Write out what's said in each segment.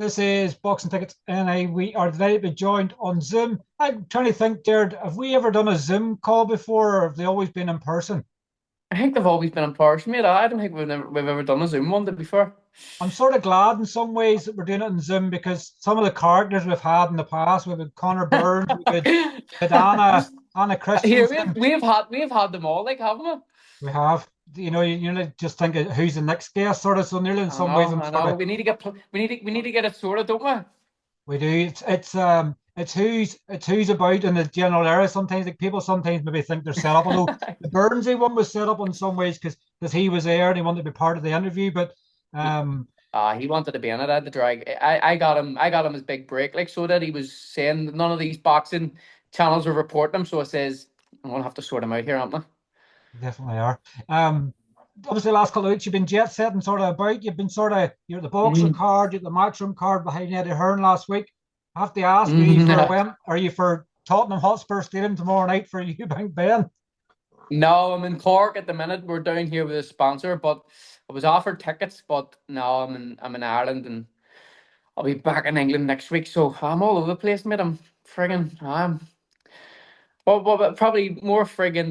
This is Boxing Tickets, and we are delighted to be joined on Zoom. I'm trying to think, Jared, have we ever done a Zoom call before, or have they always been in person? I think they've always been in person, mate. I don't think we've ever done a Zoom one to be fair. I'm sort of glad in some ways that we're doing it in Zoom because some of the characters we've had in the past, we've had Connor Burns, we had Anna Here Christensen, we've had them all, like, haven't we? we have, just think of who's the next guest, sort of. So nearly in I some ways, know, I'm I sort know. of, We need to get it sorted, don't we? we do. It's who's about in the general area. Sometimes like people sometimes maybe think they're set up. Although the Burnsy one was set up in some ways because he was there and he wanted to be part of the interview. But um, He wanted to be in it. I had to drag. I got him his big break, like, so that he was saying that none of these boxing channels were reporting him. So I says, I'm gonna have to sort him out here, aren't I? definitely are. Obviously, the last couple of weeks you've been jet setting sort of about. You've been sort of you're at the boxer Mm. card, you're at the matchroom card behind Eddie Hearn last week. I have to ask, are you for Mhm. when? Are you for Tottenham Hotspur Stadium tomorrow night for Eubank Ben? No, I'm in Cork at the minute. We're down here with a sponsor, but I was offered tickets, but no, I'm in Ireland, and I'll be back in England next week. So I'm all over the place, mate. I'm friggin' but probably more flights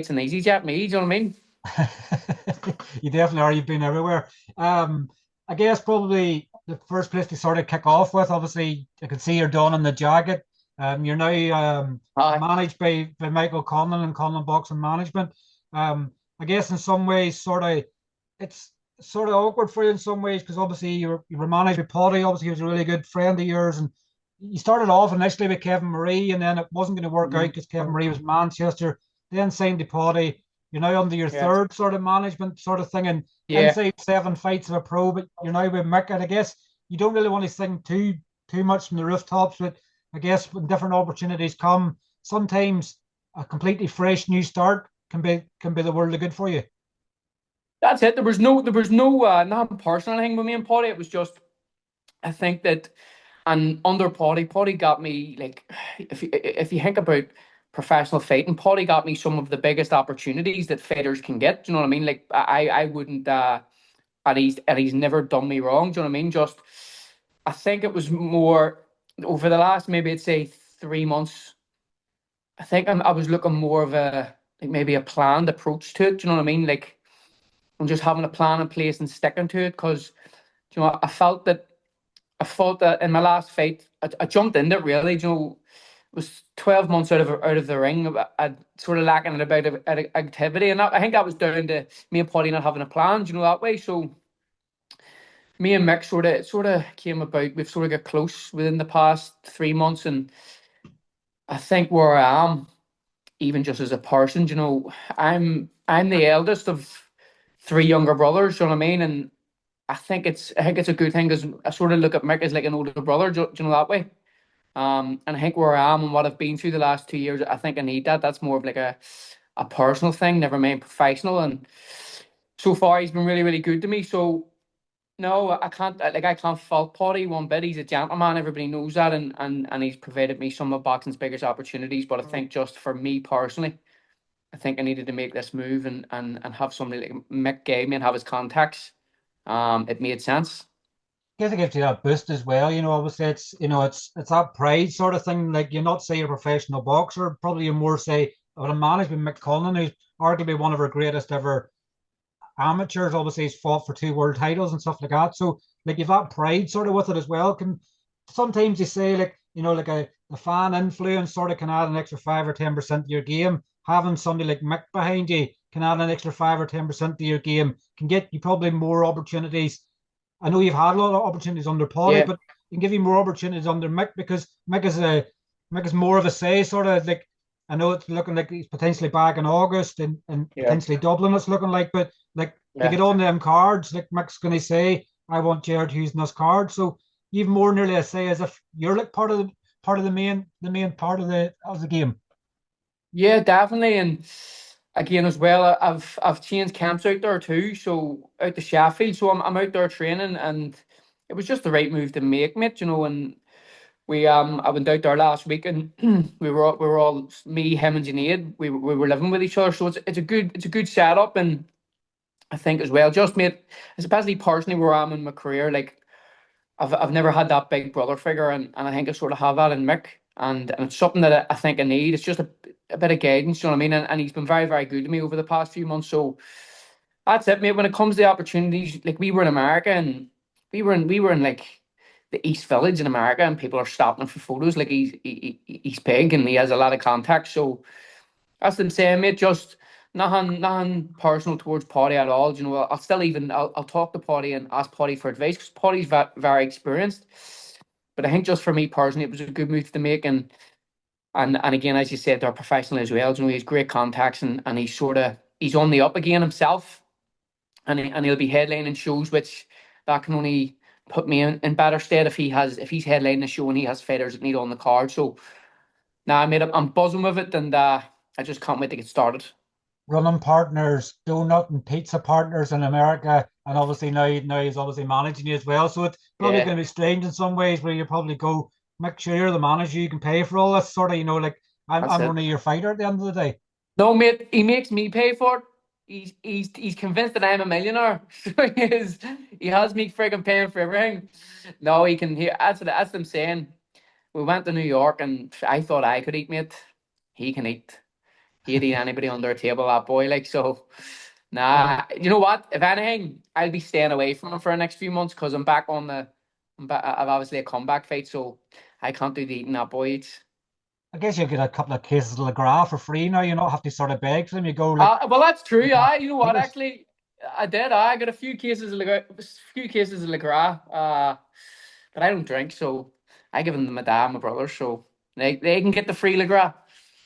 than EasyJet me. Do you know what I mean? You definitely are. You've been everywhere. Um, I guess probably the first place to sort of kick off with, obviously, I can see you're done in the jacket. You're now Aye. managed by Michael Conlan and Conlan Boxing Management. I guess in some ways, it's sort of awkward for you in some ways because obviously you were managed by Paddy. Obviously, he was a really good friend of yours, and you started off initially with Kevin Marie, and then it wasn't going to work out Mhm. because Kevin Marie was Manchester. Then signed to Paddy. You're now under your Yeah. third sort of management sort of thing, and Yeah. inside 7 fights of a pro, but you're now with Mick. And I guess you don't really want to sing too much from the rooftops, but I guess when different opportunities come, sometimes a completely fresh new start can be the world of good for you. That's it. There was no not personal thing with me and Potty. It was just, I think that, and under Potty got me, like, if you think about professional fighting, Potty got me some of the biggest opportunities that fighters can get. Do you know what I mean? Like, I wouldn't, and he's never done me wrong. Do you know what I mean? Just, I think it was more over the last, maybe I'd say 3 months. I think I was looking more of a, like, maybe a planned approach to it. Do you know what I mean? Like, I'm just having a plan in place and sticking to it because, I felt that in my last fight, I jumped into it really. It was 12 months out of the ring. I'd sort of lacking a bit of activity, and I think that was down to me and Paddy not having a plan. That way. So me and Mick sort of came about. We've sort of got close within the past 3 months, and I think where I am, even just as a person, I'm the eldest of three younger brothers. You know what I mean? And I think it's a good thing because I sort of look at Mick as like an older brother. Do you know that way? And I think where I am and what I've been through the last 2 years, I think I need that. That's more of like a personal thing, never mind professional. And so far, he's been really, really good to me. So no, I can't fault Potty one bit. He's a gentleman. Everybody knows that, and he's provided me some of boxing's biggest opportunities. But I think just for me personally, I think I needed to make this move and have somebody like Mick gave me and have his contacts. It made sense. Guess it gives you that boost as well. Obviously it's that pride sort of thing. Like you're not say a professional boxer, probably you more say about a management Mick Conlan, who's arguably one of our greatest ever amateurs. Obviously, he's fought for 2 world titles and stuff like that. So like you've that pride sort of with it as well. Can sometimes you say like like a fan influence sort of can add an extra 5 or 10% to your game. Having somebody like Mick behind you can add an extra 5 or 10% to your game. Can get you probably more opportunities. I know you've had a lot of opportunities under Paulie, Yeah, but it can give you more opportunities under Mick because Mick is more of a say sort of like. I know it's looking like he's potentially back in August and yeah, potentially Dublin. It's looking like, but like you yeah. get on them cards, like Mick's going to say, "I want Gerard Hughes in this card." So you've more nearly a say as if you're like part of the main part of the game. Yeah, definitely. And again, as well, I've changed camps out there too. So out to Sheffield, so I'm out there training, and it was just the right move to make, mate. And I went out there last week, and we were all me, him, and Sinead. We were living with each other, so it's a good setup, and I think as well, just mate, especially personally where I'm in my career, like. I've never had that big brother figure, and I think I sort of have that in Mick, and it's something that I think I need. It's just a bit of guidance, you know what I mean? And he's been very, very good to me over the past few months. So that's it, mate. When it comes to opportunities, like we were in America, and we were in like the East Village in America, and people are stopping him for photos. Like he's big and he has a lot of contacts. So that's what I'm saying, mate. Just nothing personal towards Paddy at all. You know, I'll talk to Paddy and ask Paddy for advice because Paddy's very experienced. But I think just for me personally, it was a good move to make, and again, as you said, they're professional as well. You know, he has great contacts, and he's on the up again himself, and he'll be headlining shows, which that can only put me in better stead if he's headlining a show and he has fighters that need on the card. So now I'm buzzing with it, and I just can't wait to get started. Running partners, donut and pizza partners in America, and obviously now he's obviously managing you as well. So it's probably Yeah, going to be strange in some ways where you probably go, make sure you're the manager, you can pay for all this sort of, like that's I'm it. only your fighter at the end of the day. No, mate, he makes me pay for it. He's convinced that I'm a millionaire. So he has me frigging paying for everything. No, he can hear that's what I'm saying. We went to New York and I thought I could eat, mate. He can eat. He'd eat anybody under a table, that boy. Like so. Well, Nah, you know what? If anything, I'll be staying away from him for the next few months because I'm back on the. I've obviously a comeback fight, so I can't do the eating that boy eats. I guess you get a couple of cases of Gras for free now. You don't have to sort of beg for them. You go like, Well, that's true. yeah, You know what? fighters. Actually, I did. I got a few cases of Gras. But I don't drink, so I give them to my dad, my brother, so they can get the free Gras.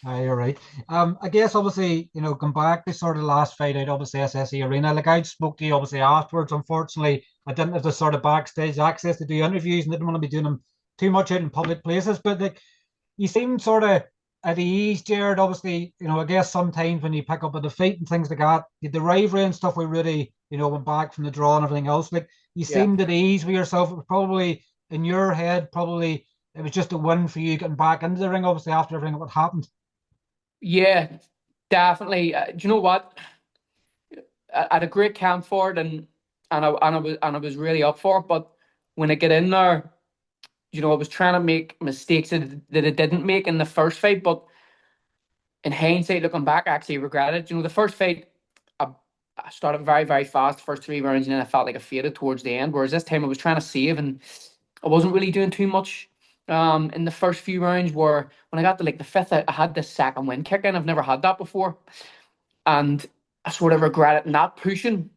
Aye, you're right. I guess obviously, come back to sort of last fight out, obviously SSE Arena. Like I spoke to you obviously afterwards. Unfortunately, I didn't have the sort of backstage access to do interviews and didn't want to be doing them too much out in public places. But like you seem sort of at ease, Jared. Obviously, I guess sometimes when you pick up a defeat and things like that, the rivalry and stuff we really, went back from the draw and everything else. Like you Yeah. seemed at ease with yourself. It was probably in your head, probably it was just a win for you getting back into the ring, obviously after everything that happened. Yeah, definitely. Do you know what? I had a great camp for it, and I was really up for it. But when I get in there, I was trying to make mistakes that I didn't make in the first fight. But in hindsight, looking back, I actually regret it. The first fight, I, I started very, very fast, the first three rounds, and then I felt like I faded towards the end. Whereas this time, I was trying to save, and I wasn't really doing too much. In the first few rounds, where when I got to like the fifth, I had this second wind kick in. I've never had that before, and I sort of regretted not pushing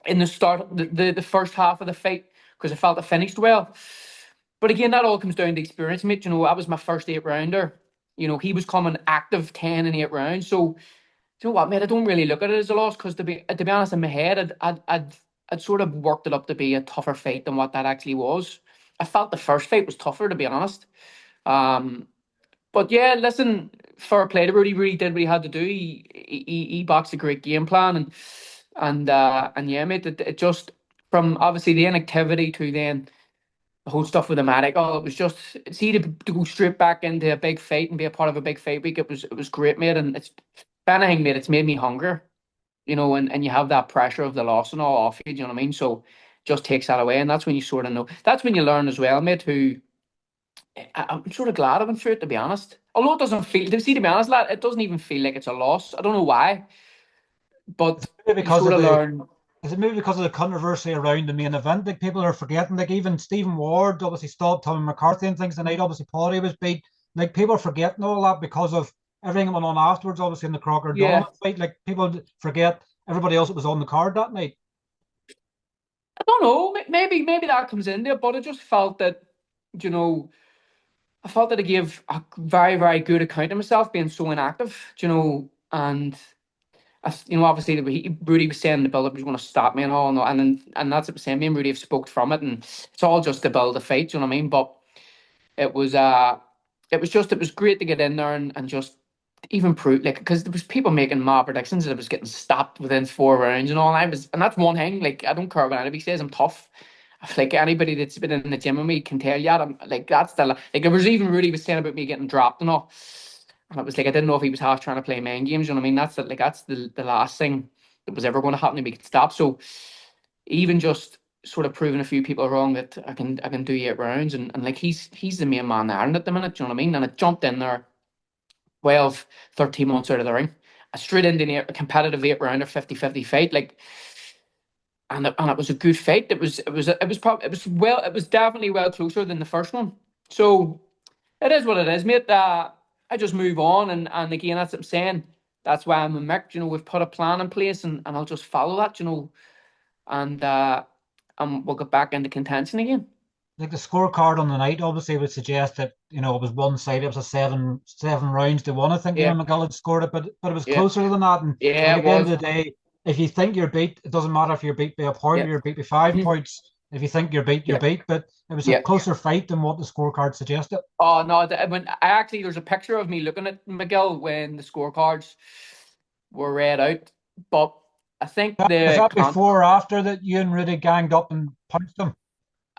in the start, the first half of the fight because I felt I finished well. But again, that all comes down to experience, mate. That was my first eight rounder. He was coming active 10 and 8 rounds. So, you know what, mate? I don't really look at it as a loss because to be honest, in my head, I'd sort of worked it up to be a tougher fight than what that actually was. I felt the first fight was tougher, to be honest. Um, but yeah, listen, fair play to Rudy. Rudy did what he had to do. He boxed a great game plan, and yeah, mate. It just from obviously the inactivity to then the whole stuff with the Matic. Oh, it was just it's easy to go straight back into a big fight and be a part of a big fight week. It was great, mate, and it's if anything, mate. It's made me hunger, and you have that pressure of the loss and all off you. Do you know what I mean? So just takes that away, and that's when you sort of know. That's when you learn as well, mate. I'm sort of glad I went through it, to be honest. Although it doesn't feel, to be honest, lad, it doesn't even feel like it's a loss. I don't know why, Is but it maybe you because sort of of the learn. is it maybe because of the controversy around the main event? Like people are forgetting, like even Stephen Ward obviously stopped Tommy McCarthy and things tonight. Obviously, Paulie was beat. Like people are forgetting all that because of everything that went on afterwards. Obviously, in the Crocker Donovan Yeah, fight, like people forget everybody else that was on the card that night. I don't know. Maybe that comes in there, but I just felt that, you know, I felt that I gave a very, very good account of myself being so inactive, and obviously Rudy was saying the build-up was going to stop me and all, and that's what I'm saying. Me and Rudy have spoke from it, and it's all just to build a fight. Do you know what I mean? But it was it was great to get in there and just even prove like because there was people making mad predictions that it was getting stopped within 4 rounds and all. And that's one thing. Like I don't care what anybody says. I'm tough. Like anybody that's been in the gym with me can tell you that. I'm like that's the like it was even Rudy was saying about me getting dropped and all. And it was like I didn't know if he was half trying to play mind games. You know what I mean? That's the last thing that was ever going to happen to me could stop. So even just sort of proving a few people wrong that I can do 8 rounds, and like he's the main man there at the minute. Do you know what I mean? And I jumped in there 12, 13 months out of the ring. I straight into a competitive 8 rounder 50-50 fight, like, and it was a good fight. It was definitely well closer than the first one. So it is what it is, mate. I just move on, and again, that's what I'm saying. That's why I'm a Mick. You know, we've put a plan in place, and I'll just follow that. You know, and we'll get back into contention again. Like the scorecard on the night obviously would suggest that it was one sided. It was a seven rounds to one. I think Yeah, McGill had scored it, but it was yeah, closer than that. And yeah. like It at the end was. of the day, if you think you're beat, it doesn't matter if you're beat by a point Yeah. or you're beat by 5 Mhm. points. If you think you're beat, you're Yeah. beat. But it was a Yeah. closer fight than what the scorecard suggested. Oh no! When I actually, there's a picture of me looking at McGill when the scorecards were read out, but I think Was the that con. before or after that you and Rudy ganged up and punched them?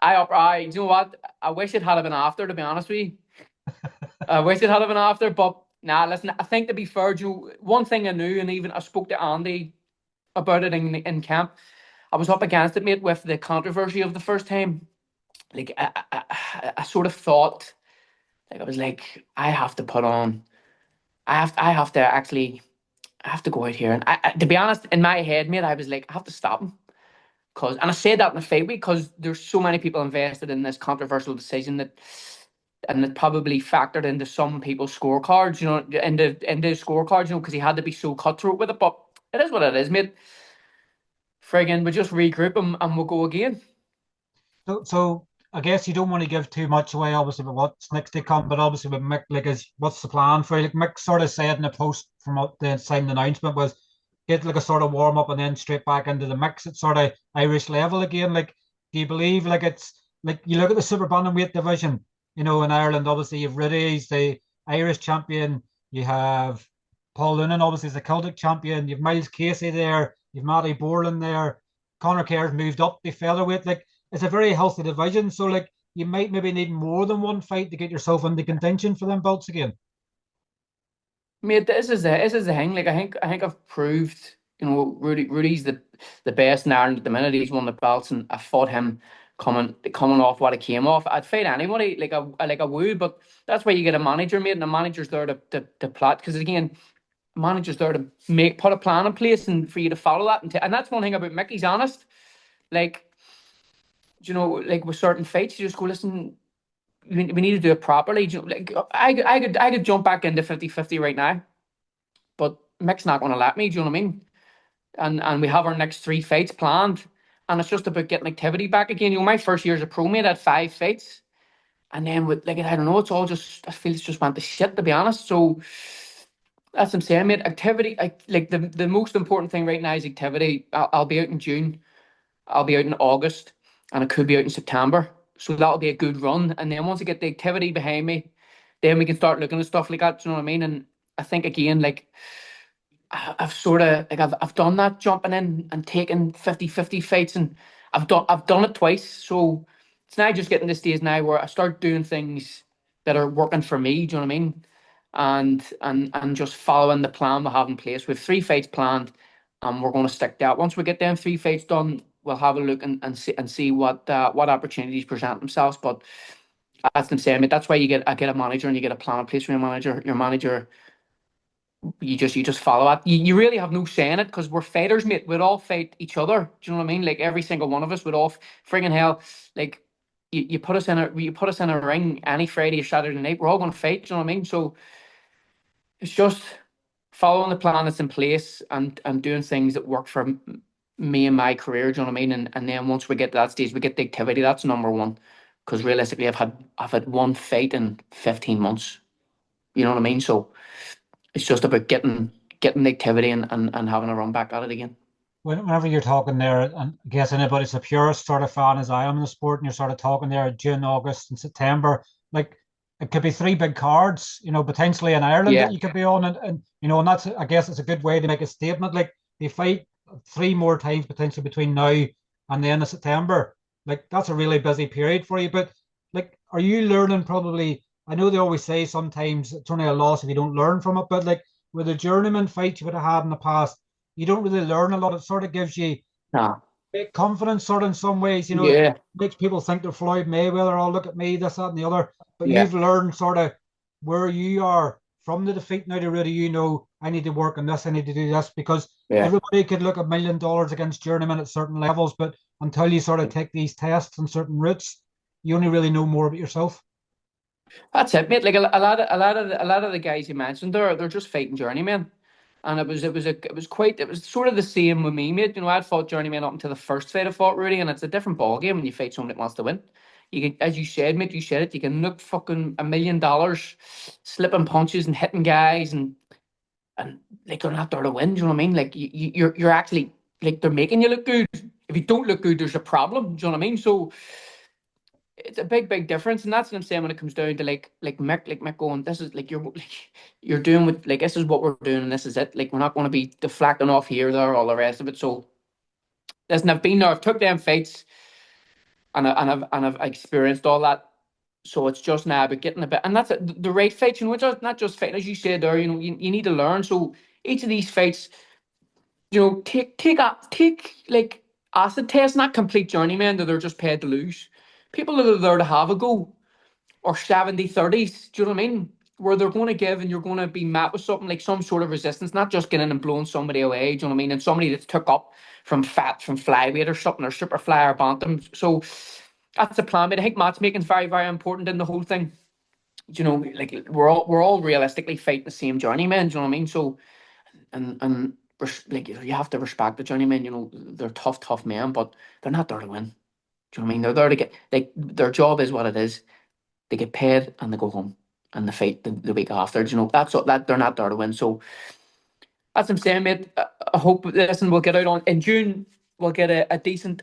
You know what? I wish it had been after. To be honest with you, I wish it had been after. But nah, listen. I think to be fair, you know, one thing I knew, and even I spoke to Andy about it in camp. I was up against it, mate, with the controversy of the first time. Like I sort of thought, like I was like, I have to put on. I have to actually. I have to go out here, and to be honest, in my head, mate, I was like, I have to stop him. And I said that in the fight week because there's so many people invested in this controversial decision and it probably factored into some people's scorecards, you know, into scorecards, you know, because he had to be so cutthroat with it. But it is what it is, mate. Friggin', we just regroup and we'll go again. So I guess you don't want to give too much away, obviously, about what's next to come. But obviously, with Mick, like, what's the plan for you? Like Mick sort of said in a post from what the signed announcement was, get like a sort of warm up and then straight back into the mix at sort of Irish level again. Like, do you believe like it's like you look at the super bantamweight division, in Ireland, obviously you've Riddy, he's the Irish champion, you have Paul Loonan, obviously is the Celtic champion, you've Myles Casey there, you've Matty Boreland there, Conor Kerr's moved up the featherweight, like it's a very healthy division. So like you might maybe need more than one fight to get yourself into contention for them belts again. Mate, this is the thing. Like I think I've proved, you know, Rudy's the best in Ireland at the minute. He's won the belts, and I fought him coming off what I came off. I'd fight anybody like I would, but that's why you get a manager, mate, and a manager's there to plot. Because again, manager's there to put a plan in place and for you to follow that. And that's one thing about Mick. He's honest. Like, you know, like with certain fights, you just go, listen, we need to do it properly. You know, like I could jump back into 50-50 right now, but Mick's not going to let me. Do you know what I mean? And we have our next 3 fights planned, and it's just about getting activity back again. You know, my first year as a pro, mate, I had 5 fights, and then with like I don't know, it's all just I feel it's just went to shit, to be honest. So that's what I'm saying, mate. Activity, like the most important thing right now is activity. I'll be out in June. I'll be out in August, and it could be out in September. So that'll be a good run. And then once I get the activity behind me, then we can start looking at stuff like that. Do you know what I mean? And I think again, like I've sort of like I've done that jumping in and taking 50-50 fights, and I've done it twice. So it's now just getting to the stage now where I start doing things that are working for me. Do you know what I mean? And just following the plan we have in place. We have 3 fights planned, and we're going to stick to that. Once we get them 3 fights done, we'll have a look and see what opportunities present themselves. But as I'm saying, mate, that's why I get a manager and you get a plan in place for your manager. Your manager, you just follow it. You really have no say in it because we're fighters, mate. We'd all fight each other. Do you know what I mean? Like every single one of us would all friggin' hell. Like you put us in a ring any Friday or Saturday night, we're all gonna fight. Do you know what I mean? So it's just following the plan that's in place and doing things that work for me and my career. Do you know what I mean? And then once we get to that stage, we get the activity. That's number one. Because realistically, I've had 1 fight in 15 months. You know what I mean? So it's just about getting the activity and having a run back at it again. Whenever you're talking there, and I guess anybody's a purist sort of fan as I am in the sport, and you're sort of talking there June, August, and September, like it could be 3 big cards, potentially in Ireland Yeah. that you could be on, and that's I guess it's a good way to make a statement. Like they fight 3 more times potentially between now and the end of September. Like that's a really busy period for you. But like, are you learning probably? I know they always say sometimes it's only a loss if you don't learn from it, but like with the journeyman fights you would have had in the past you don't really learn a lot. It sort of gives you Nah. Fake confidence, sort of in some ways, Yeah, makes people think they're Floyd Mayweather. Oh, look at me, this, that, and the other. But yeah, you've learned sort of where you are from the defeat now to really, I need to work on this, I need to do this, because yeah. everybody could look $1 million against journeyman at certain levels, but until you sort of take these tests and certain routes, you only really know more about yourself. That's it, mate. Like a lot of the guys you mentioned there, they're just fighting journeymen, and it was sort of the same with me, mate. I'd fought journeymen up until the first fight I fought Rudy, and it's a different ball game when you fight someone that wants to win. You can, as you said, mate, you said it. You can look fucking $1 million, slipping punches and hitting guys, and like they're not there to win. Do you know what I mean? Like you're actually like they're making you look good. If you don't look good, there's a problem. Do you know what I mean? So it's a big difference, and that's what I'm saying when it comes down to like Mick going, this is like you're doing with like this is what we're doing and this is it. Like we're not going to be deflecting off here, there, all the rest of it. So listen, I've been there, I've took them fights, and I've experienced all that. So it's just now about getting a bit, and that's it, the right fights. It's not just fighting, as you said there. You need to learn. So each of these fights, take like acid tests, not complete journeymen that they're just paid to lose. People that are there to have a go or 70-30s. Do you know what I mean? Where they're going to give and you're going to be met with something like some sort of resistance, not just getting in and blowing somebody away. Do you know what I mean? And somebody that's took up from flyweight or something, or super fly or bantam. So that's the plan. But I think matchmaking is very important in the whole thing. Like we're all realistically fighting the same journeymen. Do you know what I mean? So and like you have to respect the journeymen. They're tough men, but they're not there to win. Do you know what I mean? They're there to get like their job is what it is. They get paid and they go home and they fight the week after. That's what that they're not there to win. So that's what I'm saying, mate. I hope listen we'll get out on in June. We'll get a decent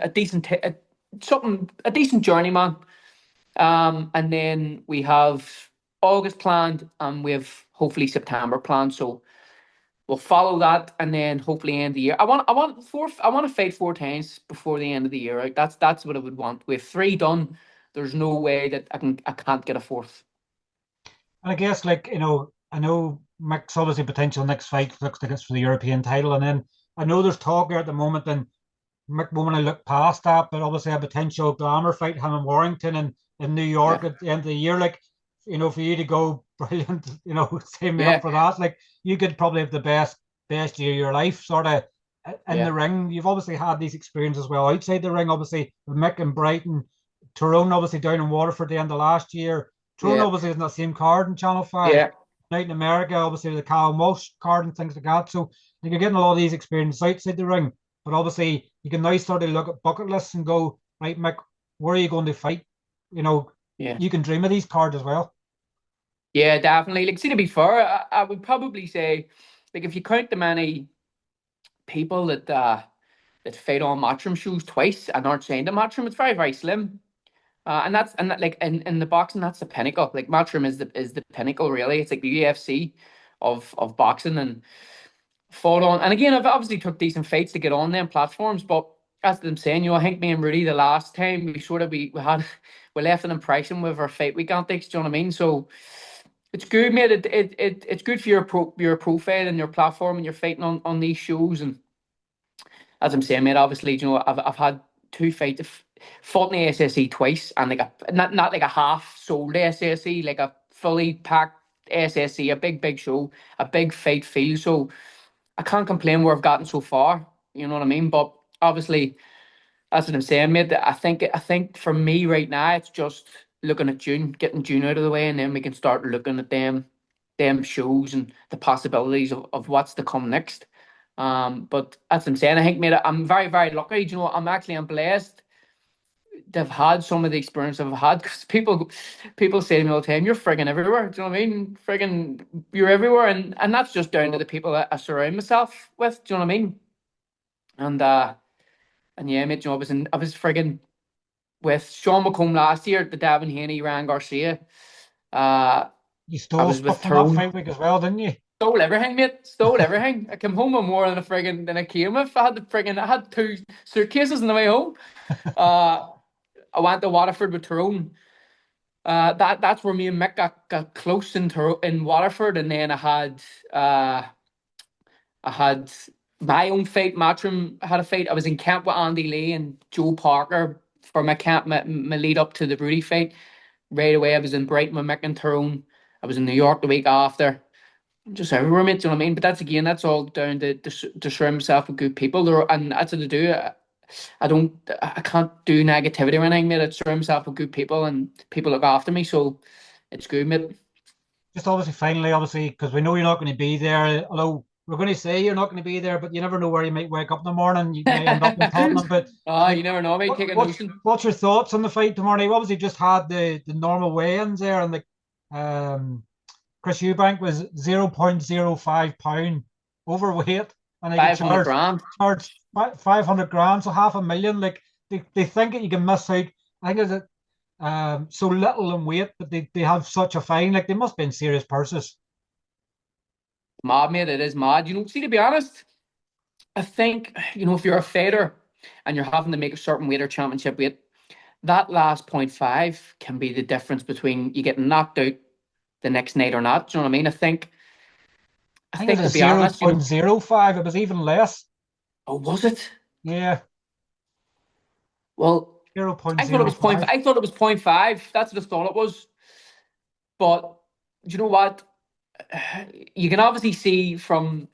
journeyman. And then we have August planned, and we have hopefully September planned. So we'll follow that, and then hopefully end the year. I want to fight 4 times before the end of the year. Right? That's what I would want. We have 3 done. There's no way that I can't get a fourth. And I guess, like, I know Mick's obviously potential next fight looks like it's for the European title. And then I know there's talk here at the moment, and Mick won't want to look past that, but obviously a potential glamour fight, him in Warrington and in New York Yeah, at the end of the year. Like, for you to go brilliant, sign me up yeah, for that. Like, you could probably have the best year of your life, sort of in the yeah, ring. You've obviously had these experiences as well outside the ring, obviously with Mick and Brighton, Tyrone, obviously down in Waterford the end of last year. Tyrone yeah, obviously isn't that same card in Channel 5. yeah, Out in America, obviously the Cal Walsh card and things like that. So you're getting a lot of these experiences outside the ring. But obviously, you can now start to look at bucket lists and go, right, Mick, where are you going to fight? You know, yeah, you can dream of these cards as well. yeah, definitely. Like, see, to be fair, I would probably say, like, if you count the many people that fight on matchroom shows twice and aren't signed to matchroom, it's very slim. Like in the boxing, that's the pinnacle. Like matchroom is the pinnacle, really. It's like the UFC of boxing, and fought on. And again, I've obviously took decent fights to get on them platforms, but as I'm saying, I think me and Rudy the last time we had we left an impression with our fight week antics. Do you know what I mean? So it's good, mate. It's good for your profile and your platform, and you're fighting on these shows. And as I'm saying, mate, obviously, I've had 2 fights. Fought in the SSE twice, and like not like a half sold SSE, like a fully packed SSE, a big show, a big fight feel. So I can't complain where I've gotten so far. You know what I mean? But obviously, that's what I'm saying, mate. I think for me right now, it's just looking at June, getting June out of the way, and then we can start looking at them shows and the possibilities of what's to come next. But as I'm saying, I think, mate, I'm very lucky. I'm blessed to have had some of the experience I've had, because people say to me all the time, "You're frigging everywhere." Do you know what I mean? Frigging, you're everywhere, and that's just down to the people that I surround myself with. Do you know what I mean? And and yeah, mate, I was frigging with Sean McComb last year, the Davin Haney, Ryan Garcia. Uh, You I stole was with stuff from that Tyrone. fight week as well, didn't you? Stole everything, mate. Stole everything. I came home with more than I came with. I had 2 suitcases on the way home. Uh, I went to Waterford with Tyrone. That's where me and Mick got close in Waterford, and then uh, I had my own fight, matchroom had a fight. I was in camp with Andy Lee and Joe Parker for my camp, my lead up to the Rudy fight. Right away, I was in Brighton with Mick and Tyrone. I was in New York the week after. Just everywhere, mate. Do you know what I mean? But that's again, that's all down to surround myself with good people. And that's what to do. I don't, I can't do negativity or anything, mate. I surround myself with good people and people look after me. So it's good, mate. Just obviously, finally, obviously, because we know you're not going to be there. Although we're going to say you're not going to be there, but you never know where you might wake up in the morning. You may end up in Tottenham. But You like, never know, mate. Take a what's notion. what's your thoughts on the fight tomorrow night? Obviously, just had the normal weigh-ins there, and Chris Eubank was 0.05 pound overweight, and they get 500 grand. charged 500 grand, so 500,000. Like they think that you can miss out. I think it's so little in weight, but they have such a fine. Like they must be in serious purses. Mad, mate. It is mad. See, to be honest, I think, if you're a fighter and you're having to make a certain weight or championship weight, that last point 0.5 can be the difference between you getting knocked out the next night or not. Do you know what I mean? I I think it think to was a be zero honest, point zero 0.05. It was even less. oh, was it? Yeah, Well, zero point I thought it zero was point. five. I thought it was point 0.5. That's what I thought it was. But do you know what? You can obviously see from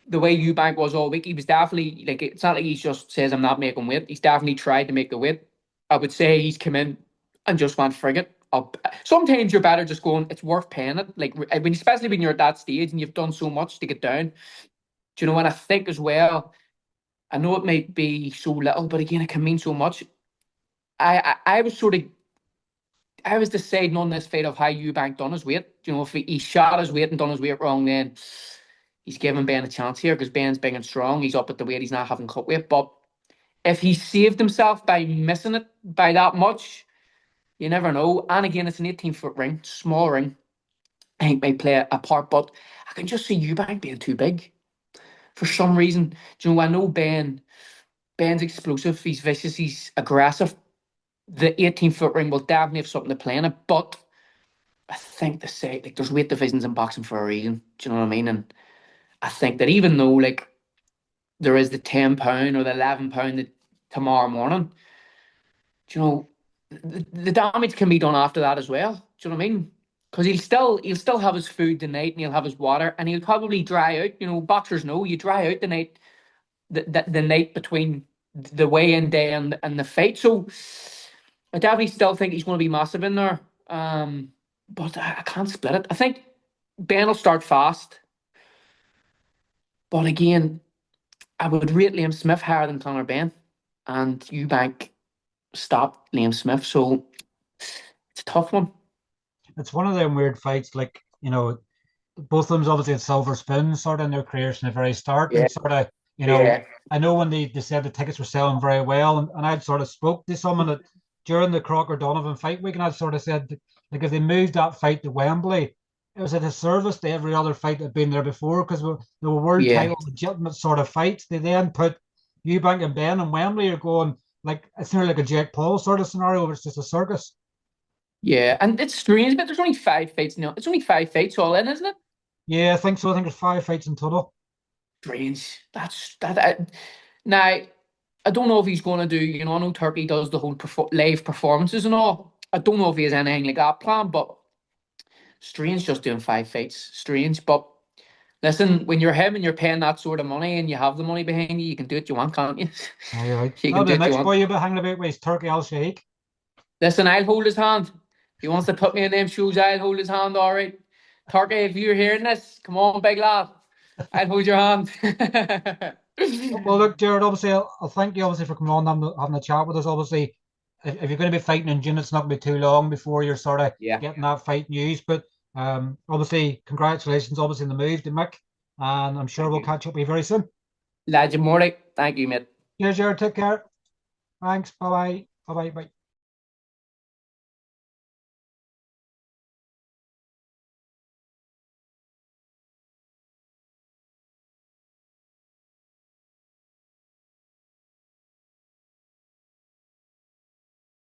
the way Eubank was all week, he was definitely like, it's not like he just says I'm not making weight. He's definitely tried to make the weight. I would say he's come in and just went frigate up. Sometimes you're better just going, it's worth paying it. Like especially when you're at that stage and you've done so much to get down. Do you know what I think as well? I know it might be so little, but again, it can mean so much. I was sort of, I was deciding on this fight of how Eubank done his weight. If he shot his weight and done his weight wrong, then he's giving Ben a chance here because Ben's big and strong. He's up at the weight. He's not having cut weight. But if he saved himself by missing it by that much, you never know. And again, it's an 18-foot ring, small ring. I think may play a part, but I can just see Eubank being too big for some reason. I know Ben's explosive. He's vicious. He's aggressive. The 18-foot ring will definitely have something to play in it, but I think to say like there's weight divisions in boxing for a reason. Do you know what I mean? And I think that even though like there is the £10 or the £11 tomorrow morning, do you know, the damage can be done after that as well. Do you know what I mean? Because he'll still have his food the night and he'll have his water and he'll probably dry out. Boxers know you dry out the night the night between the weigh-in day and the fight. So I definitely still think he's going to be massive in there. But I can't split it. I think Ben will start fast, but again, I would rate Liam Smith higher than Conor Ben, and Eubank stopped Liam Smith, so it's a tough one. It's one of them weird fights. Like both of them's obviously at silver spoons sort of in their careers from the very start, Yeah, and sort of yeah, I know when they said the tickets were selling very well, and I'd sort of spoke to someone that during the Crocker Donovan fight week, and I'd sort of said like if they moved that fight to Wembley, it was a disservice to every other fight that had been there before because they were world yeah, title legitimate sort of fights. They then put Eubank and Ben in Wembley. You're going like it's nearly like a Jake Paul sort of scenario where it's just a circus. yeah. And it's strange, but there's only 5 fights now. It's only 5 fights all in, isn't it? Yeah, I think so. I think there's 5 fights in total. Strange. That's that. Now, I don't know if he's going to do. I know Turkey does the whole live performances and all. I don't know if he has anything like that planned, but strange just doing 5 fights. Strange, but listen, when you're him and you're paying that sort of money and you have the money behind you, you can do what you want, can't you? Aye, aye. You can That'll be do the what you next want. boy you'll be hanging about with is Turkey Al Sheikh. Listen, I'll hold his hand. If he wants to put me in them shoes, I'll hold his hand, all right. Turkey, if you're hearing this, come on, big lad. I'll hold your hand. Well, look, Gerard, obviously, I'll thank you obviously for coming on and having a chat with us. Obviously, if you're going to be fighting in June, it's not going to be too long before you're sort of Yeah. getting that fight news. But obviously, congratulations, obviously, in the move to Mick. And I'm sure Thank we'll you. catch up with you very soon. Legend Morty. Thank you, mate. Cheers, Gerard. Take care. Thanks. Bye bye. Bye bye. Bye.